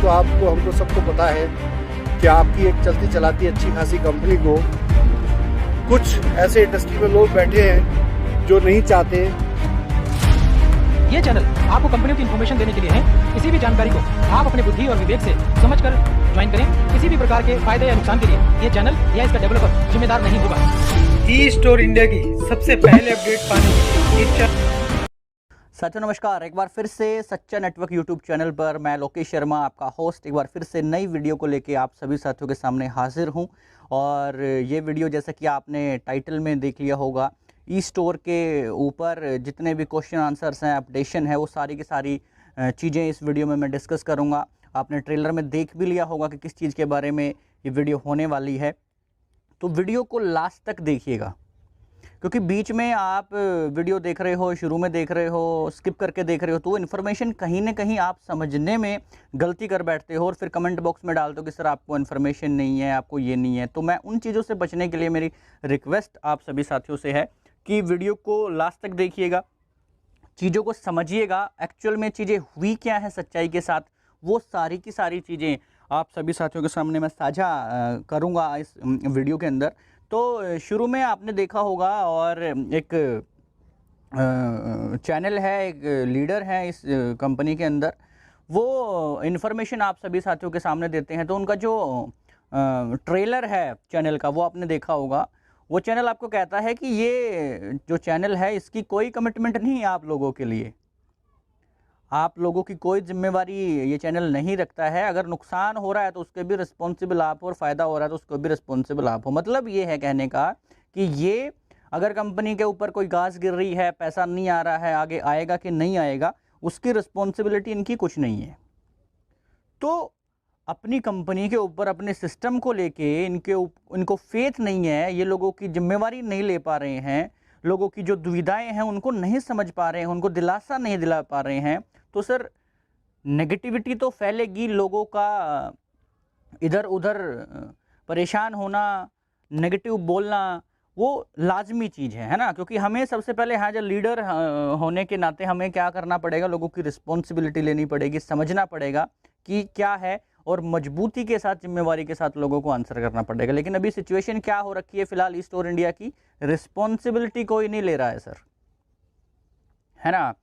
तो आपको हमको सबको पता है कि आपकी एक चलती चलाती अच्छी खासी कंपनी को कुछ ऐसे इंडस्ट्री में लोग बैठे हैं जो नहीं चाहते। ये चैनल आपको कंपनियों की इन्फॉर्मेशन देने के लिए है। किसी भी जानकारी को आप अपने बुद्धि और विवेक से समझकर ज्वाइन करें। किसी भी प्रकार के फायदे या नुकसान के लिए ये चैनल या इसका डेवलपर जिम्मेदार नहीं होगा। ई स्टोर इंडिया की सबसे पहले अपडेट पाने के लिए साथियों नमस्कार, एक बार फिर से सच्चा नेटवर्क यूट्यूब चैनल पर मैं लोकेश शर्मा आपका होस्ट एक बार फिर से नई वीडियो को लेके आप सभी साथियों के सामने हाजिर हूं। और ये वीडियो जैसा कि आपने टाइटल में देख लिया होगा, ई स्टोर के ऊपर जितने भी क्वेश्चन आंसर्स हैं, अपडेशन है, वो सारी की सारी चीज़ें इस वीडियो में मैं डिस्कस करूँगा। आपने ट्रेलर में देख भी लिया होगा कि किस चीज़ के बारे में ये वीडियो होने वाली है, तो वीडियो को लास्ट तक देखिएगा, क्योंकि बीच में आप वीडियो देख रहे हो, शुरू में देख रहे हो, स्किप करके देख रहे हो, तो वो इन्फॉर्मेशन कहीं ना कहीं आप समझने में गलती कर बैठते हो और फिर कमेंट बॉक्स में डालते हो कि सर आपको इन्फॉर्मेशन नहीं है, आपको ये नहीं है। तो मैं उन चीज़ों से बचने के लिए मेरी रिक्वेस्ट आप सभी साथियों से है कि वीडियो को लास्ट तक देखिएगा, चीज़ों को समझिएगा, एक्चुअल में चीज़ें हुई क्या है सच्चाई के साथ, वो सारी की सारी चीज़ें आप सभी साथियों के सामने मैं साझा करूँगा इस वीडियो के अंदर। तो शुरू में आपने देखा होगा और एक चैनल है, एक लीडर है इस कंपनी के अंदर, वो इन्फॉर्मेशन आप सभी साथियों के सामने देते हैं। तो उनका जो ट्रेलर है चैनल का वो आपने देखा होगा। वो चैनल आपको कहता है कि ये जो चैनल है इसकी कोई कमिटमेंट नहीं है आप लोगों के लिए, आप लोगों की कोई जिम्मेवारी ये चैनल नहीं रखता है। अगर नुकसान हो रहा है तो उसके भी रिस्पॉन्सिबल आप हो और फ़ायदा हो रहा है तो उसको भी रिस्पॉन्सिबल आप हो। मतलब ये है कहने का कि ये अगर कंपनी के ऊपर कोई घास गिर रही है, पैसा नहीं आ रहा है, आगे आएगा कि नहीं आएगा, उसकी रिस्पॉन्सिबिलिटी इनकी कुछ नहीं है। तो अपनी कंपनी के ऊपर, अपने सिस्टम को लेके इनको फेथ नहीं है, ये लोगों की जिम्मेवारी नहीं ले पा रहे हैं, लोगों की जो दुविधाएं हैं उनको नहीं समझ पा रहे हैं, उनको दिलासा नहीं दिला पा रहे हैं, तो सर नेगेटिविटी तो फैलेगी, लोगों का इधर उधर परेशान होना, नेगेटिव बोलना, वो लाजमी चीज़ है ना। क्योंकि हमें सबसे पहले हाँ, जो लीडर होने के नाते हमें क्या करना पड़ेगा, लोगों की रिस्पॉन्सिबिलिटी लेनी पड़ेगी, समझना पड़ेगा कि क्या है और मजबूती के साथ, जिम्मेवारी के साथ लोगों को आंसर करना पड़ेगा। लेकिन अभी सिचुएशन क्या हो रखी है फिलहाल, ई स्टोर इंडिया की रिस्पॉन्सिबिलिटी कोई नहीं ले रहा है सर, है ना।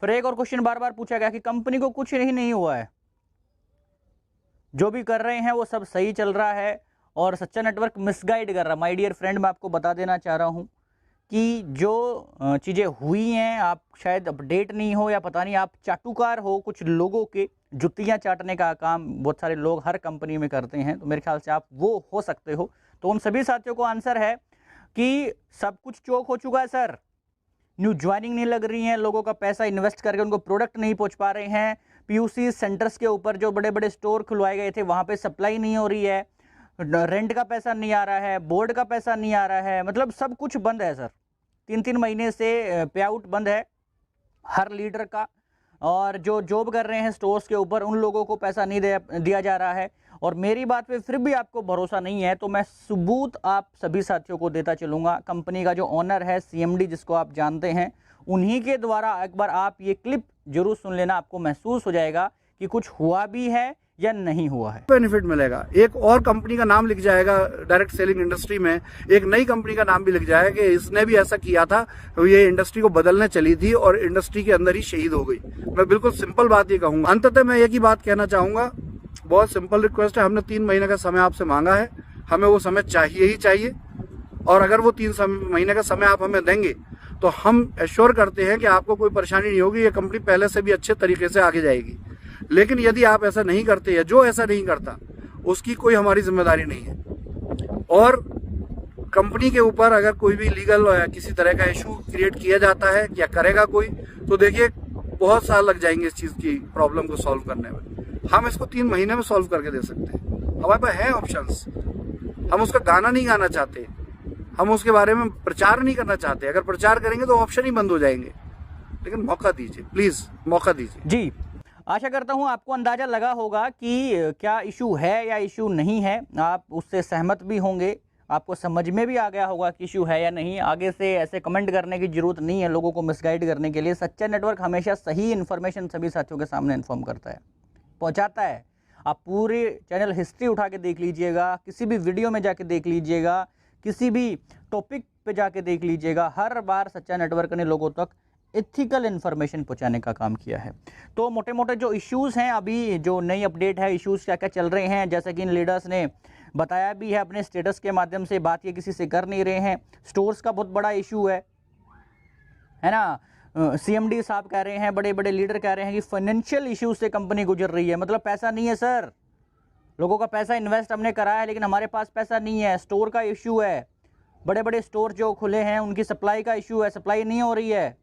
फिर एक और क्वेश्चन बार बार पूछा गया कि कंपनी को कुछ नहीं हुआ है, जो भी कर रहे हैं वो सब सही चल रहा है और सच्चा नेटवर्क मिसगाइड कर रहा है। माय डियर फ्रेंड, मैं आपको बता देना चाह रहा हूँ कि जो चीज़ें हुई हैं, आप शायद अपडेट नहीं हो या पता नहीं आप चाटुकार हो, कुछ लोगों के जुतियाँ चाटने का काम बहुत सारे लोग हर कंपनी में करते हैं, तो मेरे ख्याल से आप वो हो सकते हो। तो उन सभी साथियों को आंसर है कि सब कुछ चोक हो चुका है सर, न्यू ज्वाइनिंग नहीं लग रही हैं, लोगों का पैसा इन्वेस्ट करके उनको प्रोडक्ट नहीं पहुंच पा रहे हैं, पीयूसी सेंटर्स के ऊपर जो बड़े बड़े स्टोर खुलवाए गए थे वहाँ पे सप्लाई नहीं हो रही है, रेंट का पैसा नहीं आ रहा है, बोर्ड का पैसा नहीं आ रहा है, मतलब सब कुछ बंद है सर। 3-3 महीने से पे आउट बंद है हर लीडर का, और जो जॉब कर रहे हैं स्टोर्स के ऊपर उन लोगों को पैसा नहीं दिया जा रहा है। और मेरी बात पे फिर भी आपको भरोसा नहीं है तो मैं सबूत आप सभी साथियों को देता चलूँगा। कंपनी का जो ओनर है, सीएमडी जिसको आप जानते हैं, उन्हीं के द्वारा एक बार आप ये क्लिप जरूर सुन लेना, आपको महसूस हो जाएगा कि कुछ हुआ भी है या नहीं हुआ है। बेनिफिट मिलेगा, एक और कंपनी का नाम लिख जाएगा डायरेक्ट सेलिंग इंडस्ट्री में, एक नई कंपनी का नाम भी लिख जाएगा कि इसने भी ऐसा किया था, तो ये इंडस्ट्री को बदलने चली थी और इंडस्ट्री के अंदर ही शहीद हो गई। मैं बिल्कुल सिंपल बात ये कहूंगा। अंततः मैं एक ही बात कहना चाहूंगा, बहुत सिंपल रिक्वेस्ट है, हमने 3 महीने का समय आपसे मांगा है, हमें वो समय चाहिए ही चाहिए। और अगर वो 3 महीने का समय आप हमें देंगे तो हम एश्योर करते हैं कि आपको कोई परेशानी नहीं होगी, ये कंपनी पहले से भी अच्छे तरीके से आगे जाएगी। लेकिन यदि आप ऐसा नहीं करते या जो ऐसा नहीं करता उसकी कोई हमारी जिम्मेदारी नहीं है। और कंपनी के ऊपर अगर कोई भी लीगल या किसी तरह का इशू क्रिएट किया जाता है या करेगा कोई, तो देखिए बहुत साल लग जाएंगे इस चीज की प्रॉब्लम को सॉल्व करने में। हम इसको 3 महीने में सॉल्व करके दे सकते हैं, हमारे पास है ऑप्शंस। हम उसका गाना नहीं गाना चाहते, हम उसके बारे में प्रचार नहीं करना चाहते। अगर प्रचार करेंगे तो ऑप्शन ही बंद हो जाएंगे। लेकिन मौका दीजिए, प्लीज मौका दीजिए। जी, आशा करता हूं आपको अंदाजा लगा होगा कि क्या इशू है या इशू नहीं है, आप उससे सहमत भी होंगे, आपको समझ में भी आ गया होगा कि इशू है या नहीं। आगे से ऐसे कमेंट करने की जरूरत नहीं है लोगों को मिसगाइड करने के लिए। सच्चा नेटवर्क हमेशा सही इन्फॉर्मेशन सभी साथियों के सामने इन्फॉर्म करता है, पहुंचाता है। आप पूरे चैनल हिस्ट्री उठा के देख लीजिएगा, किसी भी वीडियो में जाके देख लीजिएगा, किसी भी टॉपिक पे जाके देख लीजिएगा, हर बार सच्चा नेटवर्क ने लोगों तक एथिकल इन्फॉर्मेशन पहुंचाने का काम किया है। तो मोटे मोटे जो इश्यूज़ हैं, अभी जो नई अपडेट है, इश्यूज़ क्या क्या चल रहे हैं, जैसे कि इन लीडर्स ने बताया भी है अपने स्टेटस के माध्यम से, बात ये किसी से कर नहीं रहे हैं। स्टोर्स का बहुत बड़ा इशू है ना। CMD साहब कह रहे हैं, बड़े बड़े लीडर कह रहे हैं कि फाइनेंशियल इश्यूज से कंपनी गुजर रही है। मतलब पैसा नहीं है सर, लोगों का पैसा इन्वेस्ट हमने करा है लेकिन हमारे पास पैसा नहीं है। स्टोर का इशू है, बड़े बड़े स्टोर जो खुले हैं उनकी सप्लाई का इशू है, सप्लाई नहीं हो रही है।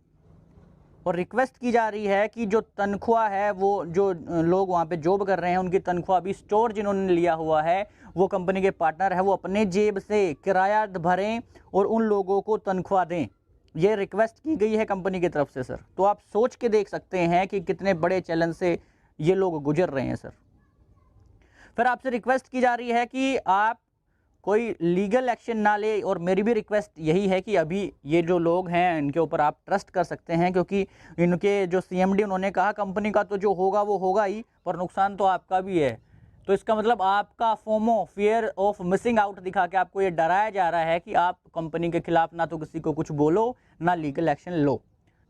और रिक्वेस्ट की जा रही है कि जो तनख्वाह है, वो जो लोग वहाँ पे जॉब कर रहे हैं उनकी तनख्वाह अभी स्टोर जिन्होंने लिया हुआ है, वो कंपनी के पार्टनर है, वो अपने जेब से किराया भरें और उन लोगों को तनख्वाह दें। ये रिक्वेस्ट की गई है कंपनी की तरफ से सर। तो आप सोच के देख सकते हैं कि कितने बड़े चैलेंज से ये लोग गुजर रहे हैं सर। फिर आपसे रिक्वेस्ट की जा रही है कि आप कोई लीगल एक्शन ना ले, और मेरी भी रिक्वेस्ट यही है कि अभी ये जो लोग हैं इनके ऊपर आप ट्रस्ट कर सकते हैं, क्योंकि इनके जो CMD उन्होंने कहा कंपनी का तो जो होगा वो होगा ही, पर नुकसान तो आपका भी है। तो इसका मतलब आपका FOMO, fear of missing out दिखा के आपको ये डराया जा रहा है कि आप कंपनी के खिलाफ ना तो किसी को कुछ बोलो ना लीगल एक्शन लो।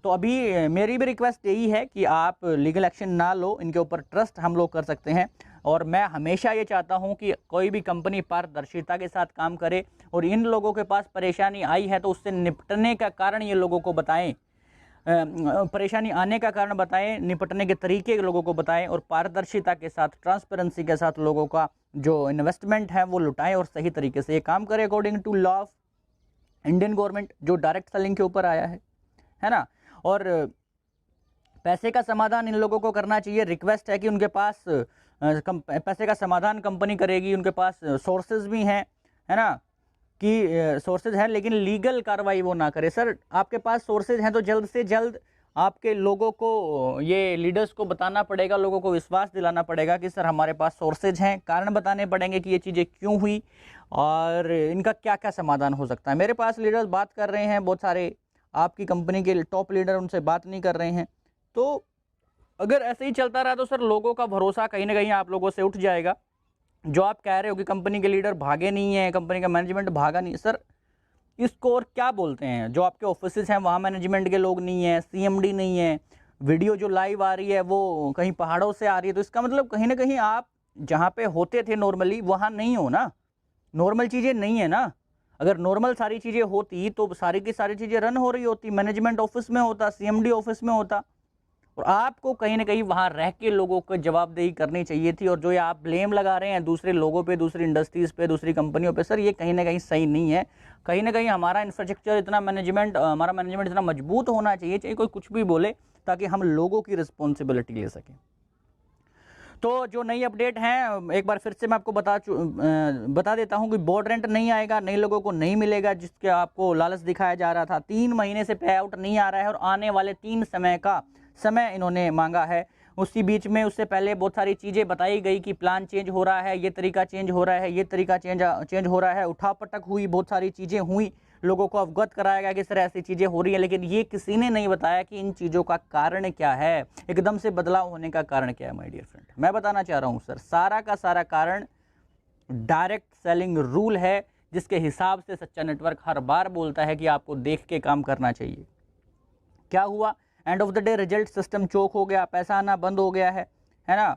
तो अभी मेरी भी रिक्वेस्ट यही है कि आप लीगल एक्शन ना लो, इनके ऊपर ट्रस्ट हम लोग कर सकते हैं। और मैं हमेशा ये चाहता हूं कि कोई भी कंपनी पारदर्शिता के साथ काम करे, और इन लोगों के पास परेशानी आई है तो उससे निपटने का कारण ये लोगों को बताएं, परेशानी आने का कारण बताएं, निपटने के तरीके लोगों को बताएं, और पारदर्शिता के साथ, ट्रांसपेरेंसी के साथ लोगों का जो इन्वेस्टमेंट है वो लुटाएं और सही तरीके से ये काम करें according to law of Indian government, जो डायरेक्ट सेलिंग के ऊपर आया है ना। और पैसे का समाधान इन लोगों को करना चाहिए। रिक्वेस्ट है कि उनके पास पैसे का समाधान कंपनी करेगी, उनके पास सोर्सेज भी हैं, है ना, कि सोर्सेज हैं, लेकिन लीगल कार्रवाई वो ना करे। सर आपके पास सोर्सेज हैं तो जल्द से जल्द आपके लोगों को, ये लीडर्स को बताना पड़ेगा, लोगों को विश्वास दिलाना पड़ेगा कि सर हमारे पास सोर्सेज हैं, कारण बताने पड़ेंगे कि ये चीज़ें क्यों हुई और इनका क्या क्या समाधान हो सकता है। मेरे पास लीडर्स बात कर रहे हैं, बहुत सारे आपकी कंपनी के टॉप लीडर उनसे बात नहीं कर रहे हैं। तो अगर ऐसे ही चलता रहा तो सर लोगों का भरोसा कहीं ना कहीं आप लोगों से उठ जाएगा। जो आप कह रहे हो कि कंपनी के लीडर भागे नहीं है, कंपनी का मैनेजमेंट भागा नहीं, सर इसको और क्या बोलते हैं? जो आपके ऑफिसेज हैं वहाँ मैनेजमेंट के लोग नहीं है, CMD नहीं है, वीडियो जो लाइव आ रही है वो कहीं पहाड़ों से आ रही है, तो इसका मतलब कहीं ना कहीं आप जहाँ पे होते थे नॉर्मली वहाँ नहीं हो ना, नॉर्मल चीज़ें नहीं है ना। अगर नॉर्मल सारी चीज़ें होती तो सारी की सारी चीज़ें रन हो रही होती, मैनेजमेंट ऑफिस में होता, CMD ऑफिस में होता, और आपको कहीं ना कहीं वहाँ रह के लोगों को जवाबदेही करनी चाहिए थी। और जो ये आप ब्लेम लगा रहे हैं दूसरे लोगों पे, दूसरी इंडस्ट्रीज़ पे, दूसरी कंपनियों पे, सर ये कहीं ना कहीं सही नहीं है। कहीं ना कहीं हमारा इंफ्रास्ट्रक्चर इतना हमारा मैनेजमेंट इतना मजबूत होना चाहिए, चाहे कोई कुछ भी बोले, ताकि हम लोगों की रिस्पॉन्सिबिलिटी ले सकें। तो जो नई अपडेट हैं एक बार फिर से मैं आपको बता देता हूं कि बोर्ड रेंट नहीं आएगा, नए लोगों को नहीं मिलेगा, जिसके आपको लालच दिखाया जा रहा था। 3 महीने से पे आउट नहीं आ रहा है और आने वाले 3 समय इन्होंने मांगा है। उसी बीच में उससे पहले बहुत सारी चीज़ें बताई गई कि प्लान चेंज हो रहा है, ये तरीका चेंज हो रहा है, ये तरीका चेंज हो रहा है, उठापटक हुई, बहुत सारी चीज़ें हुई, लोगों को अवगत कराया गया कि सर ऐसी चीज़ें हो रही है, लेकिन ये किसी ने नहीं बताया कि इन चीज़ों का कारण क्या है, एकदम से बदलाव होने का कारण क्या है। माय डियर फ्रेंड, मैं बताना चाह रहा हूँ सर, सारा का सारा कारण डायरेक्ट सेलिंग रूल है, जिसके हिसाब से सच्चा नेटवर्क हर बार बोलता है कि आपको देख के काम करना चाहिए। क्या हुआ? End of the day result system choke हो गया, पैसा आना बंद हो गया है ना।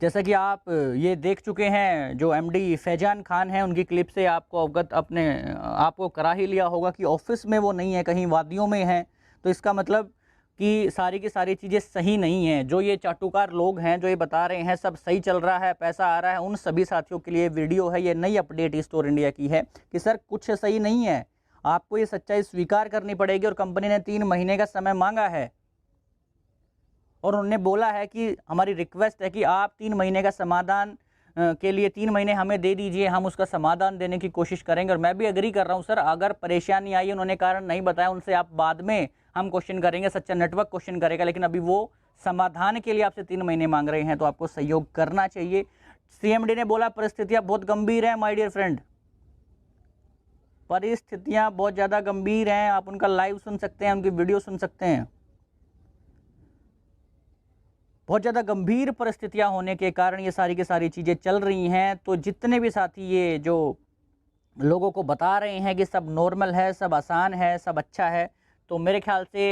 जैसा कि आप ये देख चुके हैं, जो MD फैजान खान हैं उनकी क्लिप से आपको अवगत आपको करा ही लिया होगा कि ऑफिस में वो नहीं है, कहीं वादियों में हैं। तो इसका मतलब कि सारी की सारी चीज़ें सही नहीं हैं। जो ये चाटुकार लोग हैं जो ये बता रहे हैं सब सही चल रहा है, पैसा आ रहा है, उन सभी साथियों के लिए वीडियो है। ये नई अपडेट स्टोर इंडिया की है कि सर कुछ सही नहीं है, आपको ये सच्चाई स्वीकार करनी पड़ेगी। और कंपनी ने 3 महीने का समय मांगा है और उन्होंने बोला है कि हमारी रिक्वेस्ट है कि आप 3 महीने का समाधान के लिए 3 महीने हमें दे दीजिए, हम उसका समाधान देने की कोशिश करेंगे। और मैं भी एग्री कर रहा हूं सर, अगर परेशानी आई, उन्होंने कारण नहीं बताया, उनसे आप बाद में हम क्वेश्चन करेंगे, सच्चा नेटवर्क क्वेश्चन करेगा, लेकिन अभी वो समाधान के लिए आपसे 3 महीने मांग रहे हैं, तो आपको सहयोग करना चाहिए। CMD ने बोला परिस्थितियां बहुत गंभीर हैं माय डियर फ्रेंड, परिस्थितियां बहुत ज़्यादा गंभीर हैं। आप उनका लाइव सुन सकते हैं, उनकी वीडियो सुन सकते हैं। बहुत ज़्यादा गंभीर परिस्थितियां होने के कारण ये सारी की सारी चीज़ें चल रही हैं। तो जितने भी साथी ये जो लोगों को बता रहे हैं कि सब नॉर्मल है, सब आसान है, सब अच्छा है, तो मेरे ख्याल से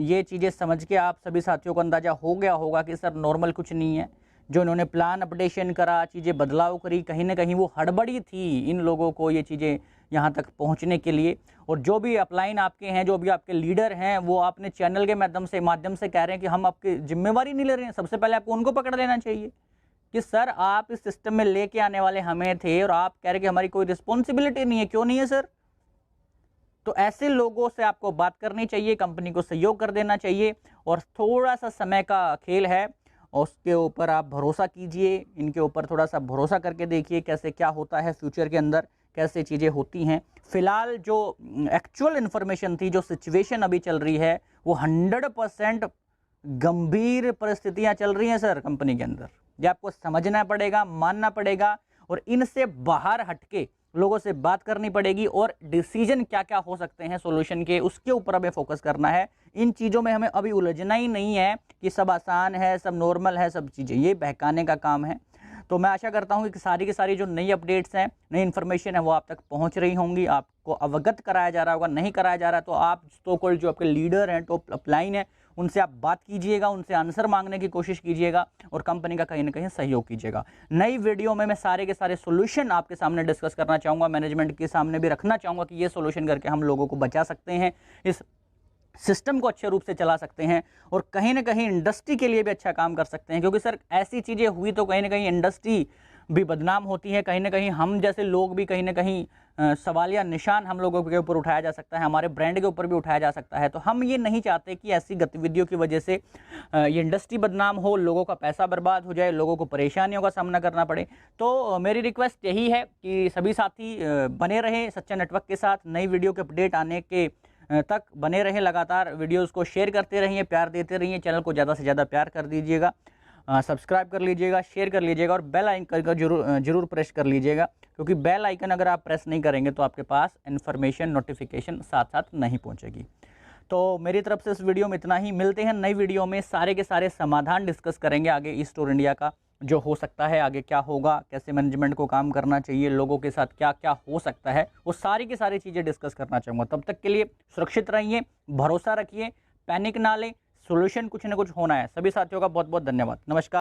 ये चीज़ें समझ के आप सभी साथियों को अंदाज़ा हो गया होगा कि सर नॉर्मल कुछ नहीं है। जो इन्होंने प्लान अपडेशन करा, चीज़ें बदलाव करी, कहीं ना कहीं वो हड़बड़ी थी इन लोगों को ये चीज़ें यहाँ तक पहुँचने के लिए। और जो भी अपलाइन आपके हैं, जो भी आपके लीडर हैं, वो आपने चैनल के माध्यम से कह रहे हैं कि हम आपकी जिम्मेवारी नहीं ले रहे हैं। सबसे पहले आपको उनको पकड़ लेना चाहिए कि सर आप इस सिस्टम में लेके आने वाले हमें थे और आप कह रहे कि हमारी कोई रिस्पॉन्सिबिलिटी नहीं है। क्यों नहीं है सर? तो ऐसे लोगों से आपको बात करनी चाहिए, कंपनी को सहयोग कर देना चाहिए। और थोड़ा सा समय का खेल है, उसके ऊपर आप भरोसा कीजिए, इनके ऊपर थोड़ा सा भरोसा करके देखिए कैसे क्या होता है फ्यूचर के अंदर, कैसे चीज़ें होती हैं। फिलहाल जो एक्चुअल इन्फॉर्मेशन थी, जो सिचुएशन अभी चल रही है, वो 100% गंभीर परिस्थितियां चल रही हैं सर कंपनी के अंदर। ये आपको समझना पड़ेगा, मानना पड़ेगा और इनसे बाहर हटके लोगों से बात करनी पड़ेगी और डिसीजन क्या क्या हो सकते हैं सॉल्यूशन के, उसके ऊपर हमें फोकस करना है। इन चीज़ों में हमें अभी उलझना ही नहीं है कि सब आसान है, सब नॉर्मल है, सब चीज़ें, ये बहकाने का काम है। तो मैं आशा करता हूँ कि सारी की सारी जो नई अपडेट्स हैं, नई इन्फॉर्मेशन है, वो आप तक पहुँच रही होंगी, आपको अवगत कराया जा रहा होगा। नहीं कराया जा रहा तो आप जो आपके लीडर हैं, टॉप अपलाइन है, उनसे आप बात कीजिएगा, उनसे आंसर मांगने की कोशिश कीजिएगा और कंपनी का कहीं ना कहीं सहयोग कीजिएगा। नई वीडियो में मैं सारे के सारे सॉल्यूशन आपके सामने डिस्कस करना चाहूँगा, मैनेजमेंट के सामने भी रखना चाहूँगा कि ये सॉल्यूशन करके हम लोगों को बचा सकते हैं, इस सिस्टम को अच्छे रूप से चला सकते हैं और कहीं ना कहीं इंडस्ट्री के लिए भी अच्छा काम कर सकते हैं। क्योंकि सर ऐसी चीज़ें हुई तो कहीं ना कहीं इंडस्ट्री भी बदनाम होती है, कहीं ना कहीं हम जैसे लोग भी कहीं ना कहीं सवालिया निशान हम लोगों के ऊपर उठाया जा सकता है, हमारे ब्रांड के ऊपर भी उठाया जा सकता है। तो हम ये नहीं चाहते कि ऐसी गतिविधियों की वजह से ये इंडस्ट्री बदनाम हो, लोगों का पैसा बर्बाद हो जाए, लोगों को परेशानियों का सामना करना पड़े। तो मेरी रिक्वेस्ट यही है कि सभी साथी बने रहें सच्चा नेटवर्क के साथ। नई वीडियो के अपडेट आने के तक बने रहें, लगातार वीडियोस को शेयर करते रहिए, प्यार देते रहिए, चैनल को ज़्यादा से ज़्यादा प्यार कर दीजिएगा, सब्सक्राइब कर लीजिएगा, शेयर कर लीजिएगा और बेल आइकन का जरूर प्रेस कर लीजिएगा। क्योंकि बेल आइकन अगर आप प्रेस नहीं करेंगे तो आपके पास इन्फॉर्मेशन नोटिफिकेशन साथ साथ नहीं पहुंचेगी। तो मेरी तरफ से इस वीडियो में इतना ही। मिलते हैं नई वीडियो में, सारे के सारे समाधान डिस्कस करेंगे आगे ईस्टोर इंडिया का जो हो सकता है, आगे क्या होगा, कैसे मैनेजमेंट को काम करना चाहिए, लोगों के साथ क्या क्या हो सकता है, वो सारी की सारी चीज़ें डिस्कस करना चाहूँगा। तब तक के लिए सुरक्षित रहिए, भरोसा रखिए, पैनिक ना लें, सोल्यूशन कुछ ना कुछ होना है। सभी साथियों का बहुत बहुत धन्यवाद। नमस्कार।